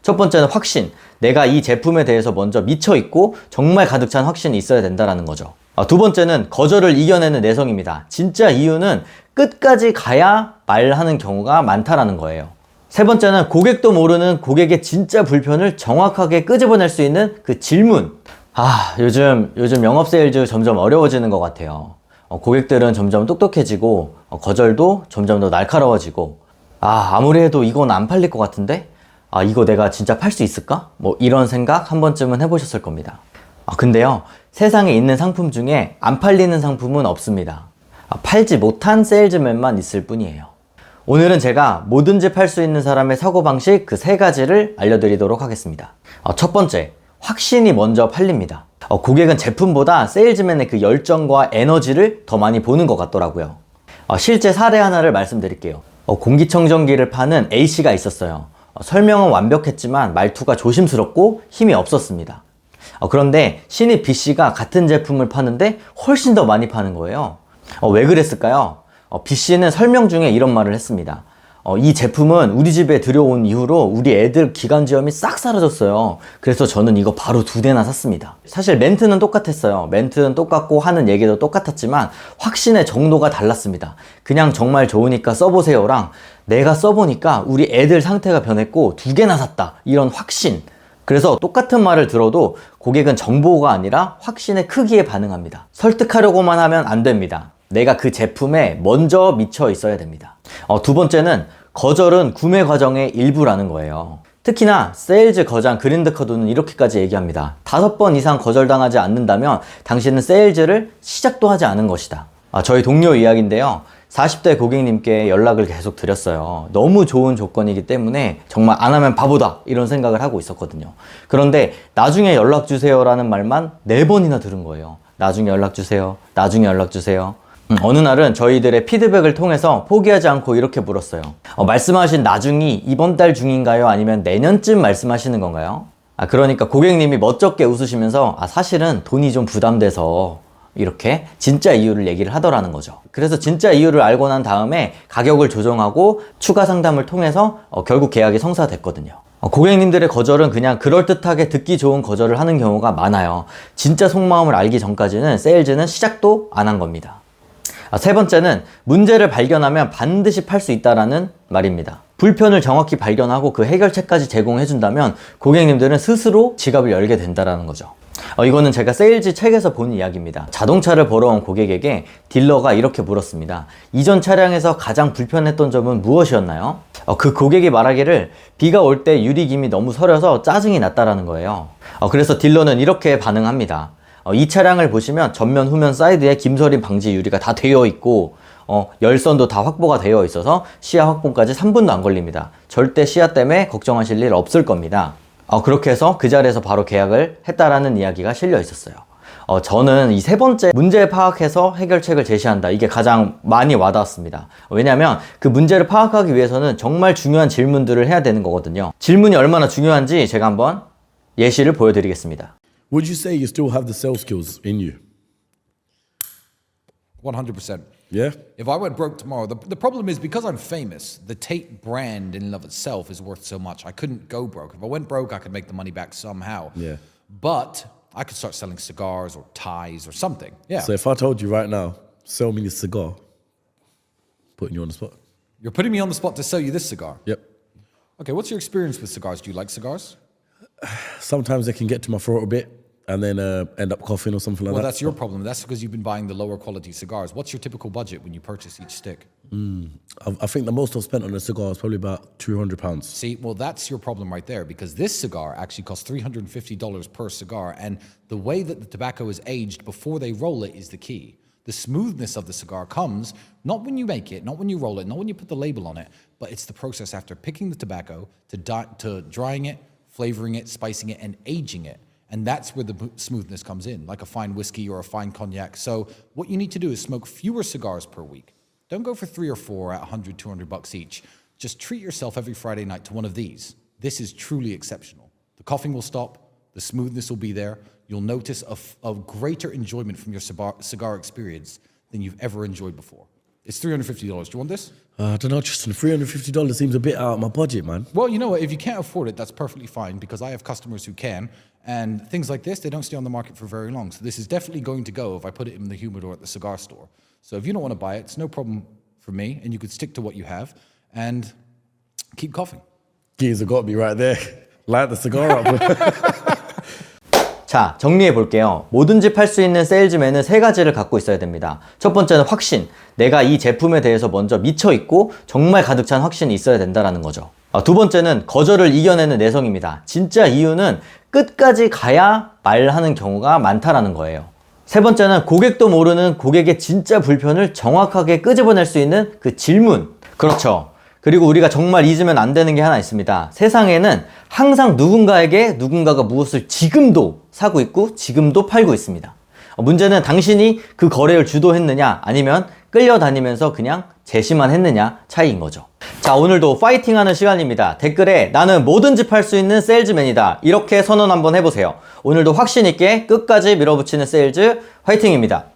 첫 번째는 확신. 내가 이 제품에 대해서 먼저 미쳐있고 정말 가득 찬 확신이 있어야 된다는 거죠. 두 번째는 거절을 이겨내는 내성입니다. 진짜 이유는 끝까지 가야 말하는 경우가 많다라는 거예요. 세 번째는 고객도 모르는 고객의 진짜 불편을 정확하게 끄집어낼 수 있는 그 질문. 요즘 영업 세일즈 점점 어려워지는 것 같아요. 고객들은 점점 똑똑해지고 거절도 점점 더 날카로워지고 아무리 해도 이건 안 팔릴 것 같은데? 이거 내가 진짜 팔 수 있을까? 뭐 이런 생각 한 번쯤은 해보셨을 겁니다. 근데요, 세상에 있는 상품 중에 안 팔리는 상품은 없습니다. 팔지 못한 세일즈맨만 있을 뿐이에요. 오늘은 제가 뭐든지 팔 수 있는 사람의 사고방식 그 세 가지를 알려드리도록 하겠습니다. 첫 번째, 확신이 먼저 팔립니다. 고객은 제품보다 세일즈맨의 그 열정과 에너지를 더 많이 보는 것 같더라고요. 실제 사례 하나를 말씀드릴게요. 공기청정기를 파는 A씨가 있었어요. 설명은 완벽했지만 말투가 조심스럽고 힘이 없었습니다. 그런데 신입 B씨가 같은 제품을 파는데 훨씬 더 많이 파는 거예요. 왜 그랬을까요? B씨는 설명 중에 이런 말을 했습니다. 이 제품은 우리 집에 들여온 이후로 우리 애들 기관지염이 싹 사라졌어요. 그래서 저는 이거 바로 2대나 샀습니다. 사실 멘트는 똑같았어요. 멘트는 똑같고 하는 얘기도 똑같았지만 확신의 정도가 달랐습니다. 그냥 정말 좋으니까 써보세요랑 내가 써보니까 우리 애들 상태가 변했고 2개나 샀다. 이런 확신. 그래서 똑같은 말을 들어도 고객은 정보가 아니라 확신의 크기에 반응합니다. 설득하려고만 하면 안 됩니다. 내가 그 제품에 먼저 미쳐 있어야 됩니다. 두 번째는 거절은 구매 과정의 일부라는 거예요. 특히나 세일즈 거장 그린드커드는 이렇게까지 얘기합니다. 5번 이상 거절당하지 않는다면 당신은 세일즈를 시작도 하지 않은 것이다. 저희 동료 이야기인데요. 40대 고객님께 연락을 계속 드렸어요. 너무 좋은 조건이기 때문에 정말 안 하면 바보다 이런 생각을 하고 있었거든요. 그런데 나중에 연락 주세요 라는 말만 4번이나 들은 거예요. 나중에 연락 주세요. 나중에 연락 주세요. 어느 날은 저희들의 피드백을 통해서 포기하지 않고 이렇게 물었어요. 말씀하신 나중이 이번 달 중인가요? 아니면 내년쯤 말씀하시는 건가요? 그러니까 고객님이 멋쩍게 웃으시면서 사실은 돈이 좀 부담돼서 이렇게 진짜 이유를 얘기를 하더라는 거죠. 그래서 진짜 이유를 알고 난 다음에 가격을 조정하고 추가 상담을 통해서 결국 계약이 성사됐거든요. 고객님들의 거절은 그냥 그럴듯하게 듣기 좋은 거절을 하는 경우가 많아요. 진짜 속마음을 알기 전까지는 세일즈는 시작도 안 한 겁니다. 세 번째는 문제를 발견하면 반드시 팔 수 있다라는 말입니다. 불편을 정확히 발견하고 그 해결책까지 제공해준다면 고객님들은 스스로 지갑을 열게 된다는 거죠. 이거는 제가 세일즈 책에서 본 이야기입니다. 자동차를 보러 온 고객에게 딜러가 이렇게 물었습니다. 이전 차량에서 가장 불편했던 점은 무엇이었나요? 그 고객이 말하기를 비가 올 때 유리김이 너무 서려서 짜증이 났다라는 거예요. 그래서 딜러는 이렇게 반응합니다. 이 차량을 보시면 전면, 후면, 사이드에 김서림 방지 유리가 다 되어 있고 열선도 다 확보가 되어 있어서 시야 확보까지 3분도 안 걸립니다. 절대 시야 때문에 걱정하실 일 없을 겁니다. 그렇게 해서 그 자리에서 바로 계약을 했다라는 이야기가 실려 있었어요. 저는 이 세 번째 문제 파악해서 해결책을 제시한다. 이게 가장 많이 와닿았습니다. 왜냐하면 그 문제를 파악하기 위해서는 정말 중요한 질문들을 해야 되는 거거든요. 질문이 얼마나 중요한지 제가 한번 예시를 보여드리겠습니다. Would you say you still have the sales skills in you? 100%. Yeah? If I went broke tomorrow, the problem is because I'm famous, the Tate brand in and of itself is worth so much. I couldn't go broke. If I went broke, I could make the money back somehow. Yeah. But I could start selling cigars or ties or something. Yeah. So if I told you right now, sell me a cigar, putting you on the spot. You're putting me on the spot to sell you this cigar. Yep. Okay, what's your experience with cigars? Do you like cigars? Sometimes they can get to my throat a bit and then end up coughing or something like Well, that. that's your problem. That's because you've been buying the lower quality cigars. What's your typical budget when you purchase each stick? I think the most I've spent on a cigar is probably about £200. See, well, that's your problem right there because this cigar actually costs $350 per cigar. And the way that the tobacco is aged before they roll it is the key. The smoothness of the cigar comes not when you make it, not when you roll it, not when you put the label on it, but it's the process after picking the tobacco to drying it, flavoring it, spicing it, and aging it. And that's where the smoothness comes in, like a fine whiskey or a fine cognac. So what you need to do is smoke fewer cigars per week. Don't go for 3 or 4 at $100, $200 each. Just treat yourself every Friday night to one of these. This is truly exceptional. The coughing will stop. The smoothness will be there. You'll notice a greater enjoyment from your cigar experience than you've ever enjoyed before. It's $350. Do you want this? I don't know, Tristan. $350 seems a bit out of my budget, man. Well, you know what? If you can't afford it, that's perfectly fine because I have customers who can. And things like this, they don't stay on the market for very long. So this is definitely going to go if I put it in the humidor at the cigar store. So if you don't want to buy it, it's no problem for me. And you could stick to what you have and keep coughing. Keys have got to be right there. Light the cigar up. 자, 정리해 볼게요. 뭐든지 팔 수 있는 세일즈맨은 세 가지를 갖고 있어야 됩니다. 첫 번째는 확신. 내가 이 제품에 대해서 먼저 미쳐 있고 정말 가득 찬 확신이 있어야 된다는 거죠. 두 번째는 거절을 이겨내는 내성입니다. 진짜 이유는 끝까지 가야 말하는 경우가 많다라는 거예요. 세 번째는 고객도 모르는 고객의 진짜 불편을 정확하게 끄집어낼 수 있는 그 질문. 그렇죠. 그리고 우리가 정말 잊으면 안 되는 게 하나 있습니다. 세상에는 항상 누군가에게 누군가가 무엇을 지금도 사고 있고 지금도 팔고 있습니다. 문제는 당신이 그 거래를 주도했느냐 아니면 끌려다니면서 그냥 제시만 했느냐 차이인 거죠. 자, 오늘도 파이팅하는 시간입니다. 댓글에 나는 뭐든지 팔 수 있는 세일즈맨이다 이렇게 선언 한번 해보세요. 오늘도 확신 있게 끝까지 밀어붙이는 세일즈 화이팅입니다.